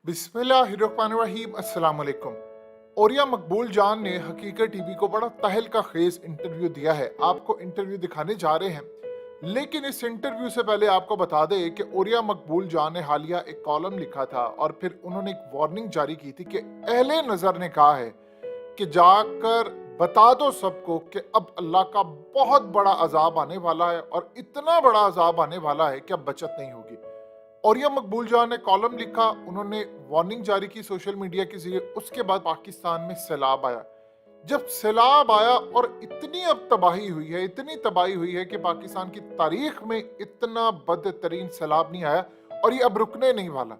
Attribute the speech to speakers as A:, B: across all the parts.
A: बिस्मिल्लाहिर्रहमानिर्रहीम अस्सलाम वालेकुम। औरिया मकबूल जान ने हकीकत टीवी को बड़ा तहलका खेज इंटरव्यू दिया है। आपको इंटरव्यू दिखाने जा रहे हैं, लेकिन इस इंटरव्यू से पहले आपको बता दें कि औरिया मकबूल जान ने हालिया एक कॉलम लिखा था और फिर उन्होंने एक वार्निंग जारी की थी कि अहले नजर ने कहा है कि जाकर बता दो सबको कि अब अल्लाह का बहुत बड़ा अजाब आने वाला है और इतना बड़ा अजाब आने वाला है कि अब बचत नहीं होगी। औरिया मकबूल जान ने कॉलम लिखा, उन्होंने वार्निंग जारी की सोशल मीडिया के जरिए। उसके बाद पाकिस्तान में सैलाब आया। जब सैलाब आया और इतनी अब तबाही हुई है, इतनी तबाही हुई है कि पाकिस्तान की तारीख में इतना बदतरीन सैलाब नहीं आया और ये अब रुकने नहीं वाला।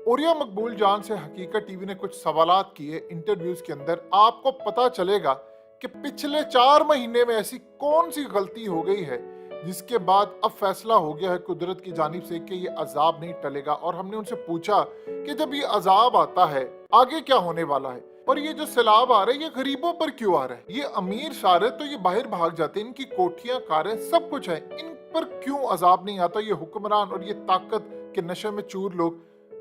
A: औरिया मकबूल जान से हकीकत टीवी ने कुछ सवालात किए इंटरव्यूज के अंदर। आपको पता चलेगा कि पिछले 4 महीने में ऐसी कौन सी गलती हो गई है जिसके बाद अब फैसला हो गया है कुदरत की जानिब से कि ये अजाब नहीं टलेगा। और हमने उनसे पूछा कि जब ये अजाब आता है आगे क्या होने वाला है, और ये जो सैलाब आ रहा है ये गरीबों पर क्यों आ रहा है? ये अमीर सारे तो ये बाहर भाग जाते हैं, इनकी कोठियां कारें सब कुछ है, इन पर क्यों अजाब नहीं आता? ये हुक्मरान और ये ताकत के नशे में चूर लोग।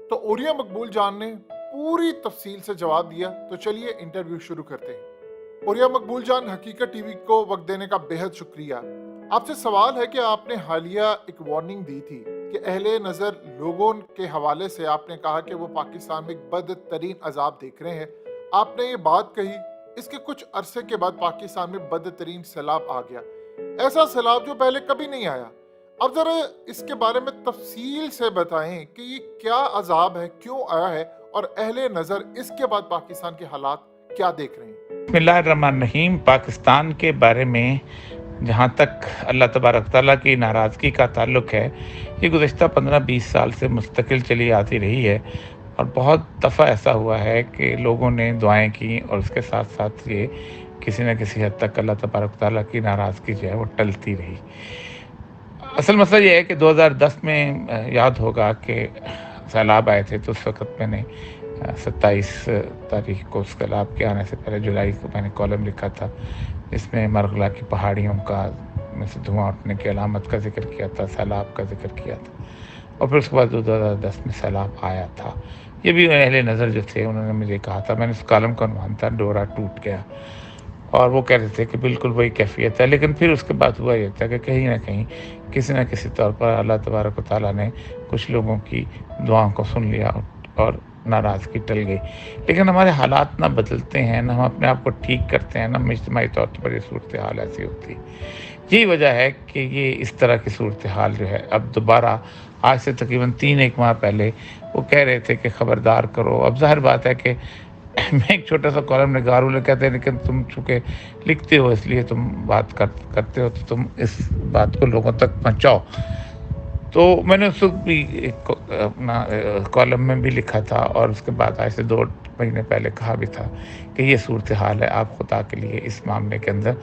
A: तो औरिया मकबूल जान ने पूरी तफसील से जवाब दिया। तो चलिए इंटरव्यू शुरू करते हैं। औरिया मकबूल जान, हकीकत टीवी को वक्त देने का बेहद शुक्रिया। आपसे सवाल है कि आपने हालिया एक वार्निंग दी थी कि अहले नज़र लोगों के हवाले से आपने कहा कि वो पाकिस्तान में एक बदतरीन अजाब देख रहे हैं। आपने ये बात कही, इसके कुछ अरसे के बाद पाकिस्तान में बदतरीन सैलाब आ गया, ऐसा सैलाब जो पहले कभी नहीं आया। अब जरा इसके बारे में तफसील से बताएं कि ये क्या अजाब है, क्यों आया है, और अहले नज़र इसके बाद पाकिस्तान के हालात क्या देख रहे हैं।
B: बिस्मिल्लाहिर्रहमानिर्रहीम। पाकिस्तान के बारे में जहाँ तक अल्लाह तबारक ताला की नाराज़गी का ताल्लुक़ है, ये गुज़श्ता 15-20 साल से मुस्तकिल चली आती रही है और बहुत दफ़ा ऐसा हुआ है कि लोगों ने दुआएं की और उसके साथ साथ ये किसी न किसी हद तक अल्लाह तबारक ताला की नाराज़गी जो है वो टलती रही। असल मसला ये है कि 2010 में याद होगा कि सैलाब आए थे, तो उस वक़्त मैंने 27 तारीख को सैलाब के आने से पहले जुलाई को मैंने कॉलम लिखा था, इसमें मरगला की पहाड़ियों का में से धुआं उठने की अलामत का जिक्र किया था, सैलाब का जिक्र किया था। और फिर उसके बाद 2010 में सैलाब आया था। ये भी अहले नज़र जो थे उन्होंने मुझे कहा था, मैंने उस कॉलम का उन्वान था डोरा टूट गया, और वो कह रहे थे कि बिल्कुल वही कैफियत है। लेकिन फिर उसके बाद हुआ ये था कि कहीं ना कहीं किसी न किसी तौर पर अल्लाह तबारक व तआला ने कुछ लोगों की दुआओं को सुन लिया और नाराज़गी टल गई। लेकिन हमारे हालात ना बदलते हैं, ना हम अपने आप को ठीक करते हैं, ना इज्तिमाई तौर पर ये सूरत हाल ऐसी होती। यही वजह है कि ये इस तरह की सूरत हाल जो है अब दोबारा आज से तकरीबन 3-1 माह पहले वो कह रहे थे कि ख़बरदार करो। अब ज़ाहिर बात है कि मैं एक छोटा सा कॉलम निगार हूँ, कहते हैं लेकिन तुम चूँकि लिखते हो इसलिए तुम बात करते हो, तो तुम इस बात को लोगों तक पहुँचाओ। तो मैंने उस वक्त भी एक अपना कॉलम में भी लिखा था और उसके बाद आज से 2 महीने पहले कहा भी था कि ये सूरत हाल है, आप खुदा के लिए इस मामले के अंदर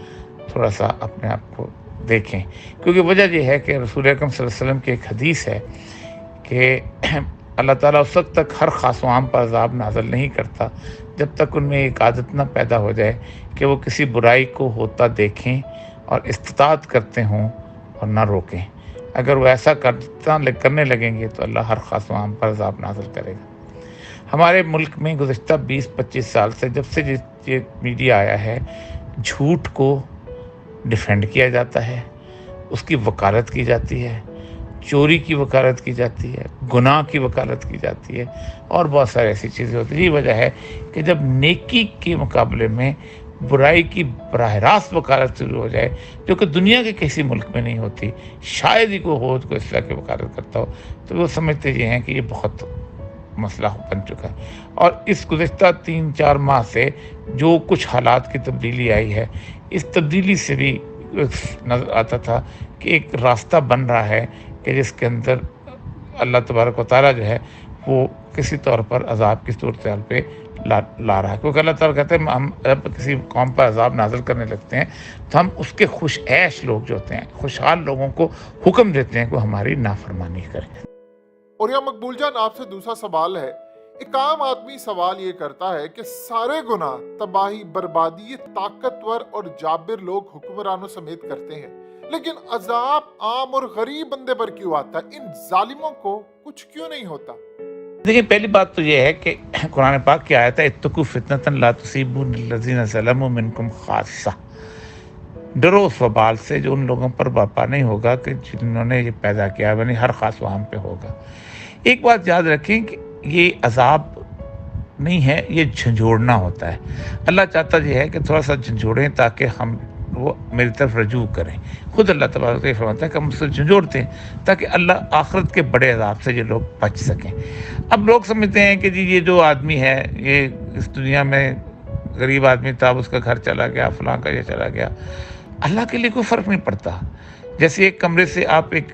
B: थोड़ा सा अपने आप को देखें। क्योंकि वजह ये है कि रसूल अकरम सल्लल्लाहु अलैहि वसल्लम की एक हदीस है कि अल्लाह ताला उस वक्त तक हर ख़ास व आम पर अज़ाब नाज़िल नहीं करता जब तक उनमें एक आदत ना पैदा हो जाए कि वो किसी बुराई को होता देखें और इस्तिताअत करते हों और ना रोकें। अगर वो ऐसा करने लगेंगे तो अल्लाह हर ख़ास व आम पर अज़ाब नाज़िल करेगा। हमारे मुल्क में गुज़श्ता 20-25 साल से जब से ये मीडिया आया है, झूठ को डिफेंड किया जाता है, उसकी वकालत की जाती है, चोरी की वकालत की जाती है, गुनाह की वकालत की जाती है और बहुत सारी ऐसी चीज़ें होती हैं। यही वजह है कि जब नेकी के मुकाबले में बुराई की बराह रास्त वकालत शुरू हो जाए, जो कि दुनिया के किसी मुल्क में नहीं होती, शायद ही कोई हो तो इस तरह की वकालत करता हो, तो वो समझते ये हैं कि ये बहुत मसला बन चुका है। और इस गुज़श्ता 3-4 माह से जो कुछ हालात की तब्दीली आई है, इस तब्दीली से भी नज़र आता था कि एक रास्ता बन रहा है कि जिसके अंदर अल्लाह तबारक व तआला जो है वो किसी तौर पर अज़ाब की सूरत हाल पे ला रहा है। क्योंकि अल्लाह ताला कहते हैं हम जब किसी कौम पर अज़ाब नाज़िल करने लगते हैं तो हम उसके खुश ऐश लोग जो होते हैं, खुशहाल लोगों को हुक्म देते हैं कि वो हमारी नाफरमानी करें।
A: औरिया मकबूल जान, आपसे दूसरा सवाल है। एक आम आदमी सवाल ये करता है कि सारे गुनाह, तबाही, बर्बादी ये ताकतवर और जाबिर लोग हुक्मरानों समेत करते हैं, लेकिन अजाब आम और गरीब बंदे पर क्यों आता है? इन जालिमों को कुछ क्यों नहीं होता?
B: دیکھیں پہلی بات تو یہ ہے کہ قرآن پاک کی آیت ہے اتقوا فتنۃ لا تصیبن الذین ظلموا منکم خاصہ، ڈرو اس وبال سے جو ان لوگوں پر برپا نہیں ہوگا کہ جنہوں نے یہ پیدا کیا، یعنی ہر خاص وہاں پہ ہوگا۔ ایک بات یاد رکھیں کہ یہ عذاب نہیں ہے، یہ جھنجھوڑنا ہوتا ہے۔ اللہ چاہتا یہ ہے کہ تھوڑا سا جھنجھوڑیں تاکہ ہم وہ میری طرف رجوع کریں۔ خود اللہ تبارک یہ فرماتا ہے کہ ہم اس سے جھنجھوڑتے ہیں تاکہ اللہ آخرت کے بڑے عذاب سے یہ لوگ بچ سکیں۔ اب لوگ سمجھتے ہیں کہ جی یہ جو آدمی ہے یہ اس دنیا میں غریب آدمی تھا، اس کا گھر چلا گیا، فلاں کا یہ چلا گیا، اللہ کے لیے کوئی فرق نہیں پڑتا۔ جیسے ایک کمرے سے آپ ایک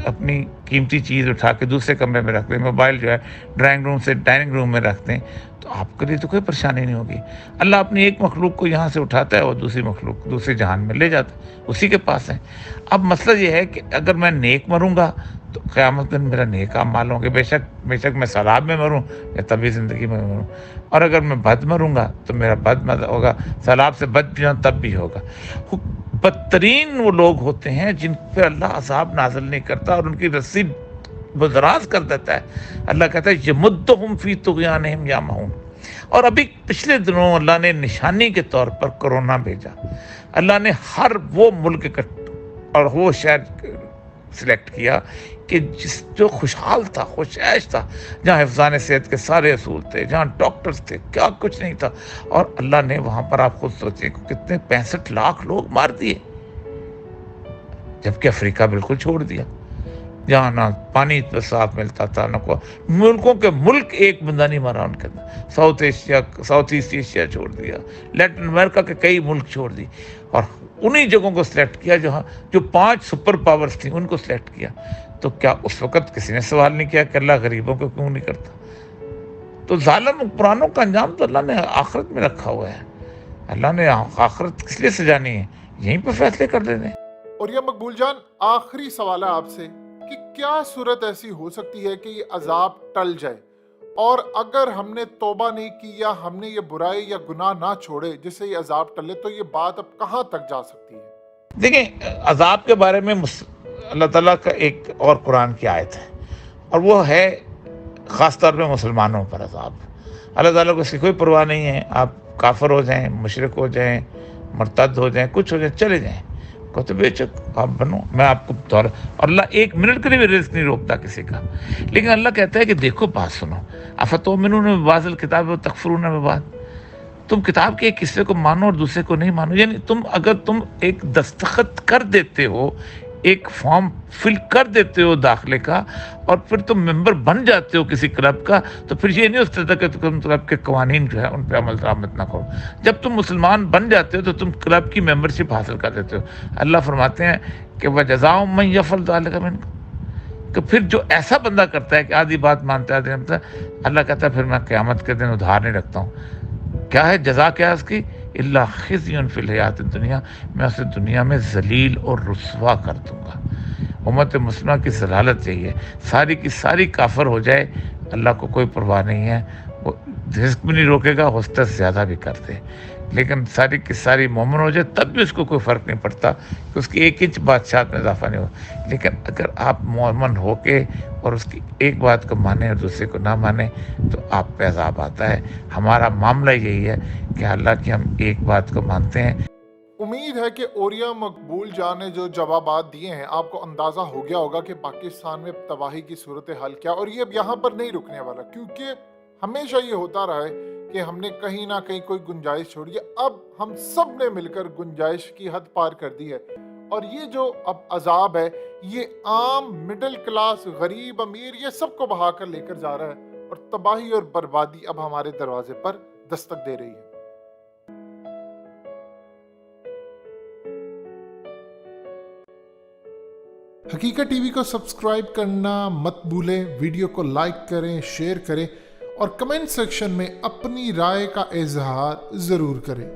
B: اپنی قیمتی چیز اٹھا کے دوسرے کمرے میں رکھ دیں، موبائل جو ہے ڈرائنگ روم سے ڈائننگ روم میں رکھ دیں، تو آپ کے لیے تو کوئی پریشانی نہیں ہوگی۔ اللہ اپنی ایک مخلوق کو یہاں سے اٹھاتا ہے اور دوسری مخلوق دوسرے جہان میں لے جاتا ہے، اسی کے پاس ہے۔ اب مسئلہ یہ ہے کہ اگر میں نیک مروں گا تو قیامت دن میرا نیک اعمال ہوں گے، بے شک میں سیلاب میں مروں یا طبی زندگی میں مروں، اور اگر میں بد مروں گا تو میرا بد ہوگا، سیلاب سے بچ بھی جاؤں تب بھی ہوگا۔ بدترین وہ لوگ ہوتے ہیں جن پہ اللہ عذاب نازل نہیں کرتا اور ان کی رسی دراز کر دیتا ہے۔ اللہ کہتا ہے یمدہم فی طغیانہم یعمہون۔ اور ابھی پچھلے دنوں اللہ نے نشانی کے طور پر کرونا بھیجا۔ اللہ نے ہر وہ ملک اور وہ شہر سلیکٹ کیا کہ جو خوشحال تھا، خوش عیش تھا، جہاں حفظان صحت کے سارے اصول تھے، جہاں ڈاکٹرز تھے، کیا کچھ نہیں تھا، اور اللہ نے وہاں پر آپ خود سوچیں کتنے 65 لاکھ لوگ مار دیے، جبکہ افریقہ بالکل چھوڑ دیا، جہاں نہ پانی صاف ملتا تھا، نہ کوئی ملکوں کے ملک ایک بندہ نہیں مارا ان کے اندر۔ ساؤتھ ایسٹ ایشیا چھوڑ دیا، لیٹن امریکہ کے کئی ملک چھوڑ دی، اور انہی جگہوں کو سلیکٹ کیا جو 5 سپر پاورز تھیں، ان کو سلیکٹ کیا۔ تو کیا اس وقت کسی نے سوال نہیں کیا کہ اللہ غریبوں کو کیوں نہیں کرتا؟ تو ظالم قرآنوں کا انجام تو اللہ نے آخرت میں رکھا ہوا ہے۔ اللہ نے آخرت کس لیے سجانی ہے؟ یہیں پہ فیصلے کر دیتے ہیں۔
A: اور یہ مقبول جان آخری سوال ہے آپ سے کہ کیا صورت ایسی ہو سکتی ہے کہ یہ عذاب ٹل جائے، اور اگر ہم نے توبہ نہیں کی یا ہم نے یہ برائی یا گناہ نہ چھوڑے جس سے یہ عذاب ٹلے، تو یہ بات اب کہاں تک جا سکتی ہے؟
B: دیکھیں عذاب کے بارے میں اللہ تعالیٰ کا ایک اور قرآن کی آیت ہے، اور وہ ہے خاص طور پہ مسلمانوں پر عذاب۔ اللہ تعالیٰ کو اس کی کوئی پرواہ نہیں ہے، آپ کافر ہو جائیں، مشرک ہو جائیں، مرتد ہو جائیں، کچھ ہو جائیں، چلے جائیں، کہتے بے شک آپ بنو، میں آپ کو اور اللہ ایک منٹ کے لیے بھی رزق نہیں روکتا کسی کا۔ لیکن اللہ کہتا ہے کہ دیکھو بات سنو، افتؤمنون ببعض الکتاب وتکفرون ببعض، تم کتاب کے ایک حصے کو مانو اور دوسرے کو نہیں مانو۔ یعنی اگر تم ایک دستخط کر دیتے ہو، ایک فارم فل کر دیتے ہو داخلے کا، اور پھر تم ممبر بن جاتے ہو کسی کلب کا، تو پھر یہ نہیں اس طرح کہ تم کلب کے قوانین جو ہے ان پہ عمل درآمد نہ کرو۔ جب تم مسلمان بن جاتے ہو تو تم کلب کی ممبرشپ حاصل کر دیتے ہو۔ اللہ فرماتے ہیں کہ وَجَزَاءُ مَن يَفْعَلُ ذَلِكَ مِنكُم، کہ پھر جو ایسا بندہ کرتا ہے کہ آدھی بات مانتا ہے آدھی نہیں مانتا، اللہ کہتا ہے پھر میں قیامت کے دن ادھار نہیں رکھتا ہوں۔ کیا ہے جزا، کیا ہے اس کی؟ اللہ خزی فی الحیات الدنیا، میں اسے دنیا میں ذلیل اور رسوا کر دوں گا۔ امت مسلمہ کی ضلالت یہی ہے، ساری کی ساری کافر ہو جائے، اللہ کو کوئی پرواہ نہیں ہے، وہ رزق بھی نہیں روکے گا، ہوستا زیادہ بھی کر دے، لیکن ساری کی ساری مومن ہو جائے تب بھی اس کو کوئی فرق نہیں پڑتا کہ اس کی 1 انچ بادشاہت میں اضافہ نہیں ہو۔ لیکن اگر آپ مومن ہو کے اور اس کی ایک بات کو مانیں اور دوسرے کو نہ مانیں تو آپ پہ عذاب آتا ہے۔ ہمارا معاملہ یہی ہے کہ اللہ کی ہم ایک بات کو مانتے ہیں۔
A: امید ہے کہ اوریا مقبول جان نے جو جوابات دیے ہیں آپ کو اندازہ ہو گیا ہوگا کہ پاکستان میں تباہی کی صورتحال کیا، اور یہ اب یہاں پر نہیں رکنے والا، کیونکہ ہمیشہ یہ ہوتا رہا ہے کہ ہم نے کہیں نہ کہیں کوئی گنجائش چھوڑی ہے۔ اب ہم سب نے مل کر گنجائش کی حد پار کر دی ہے، اور یہ جو اب عذاب ہے یہ عام مڈل کلاس غریب امیر یہ سب کو بہا کر لے کر جا رہا ہے، اور تباہی اور بربادی اب ہمارے دروازے پر دستک دے رہی ہے۔ حقیقت ٹی وی کو سبسکرائب کرنا مت بھولیں، ویڈیو کو لائک کریں، شیئر کریں، اور کمنٹ سیکشن میں اپنی رائے کا اظہار ضرور کریں۔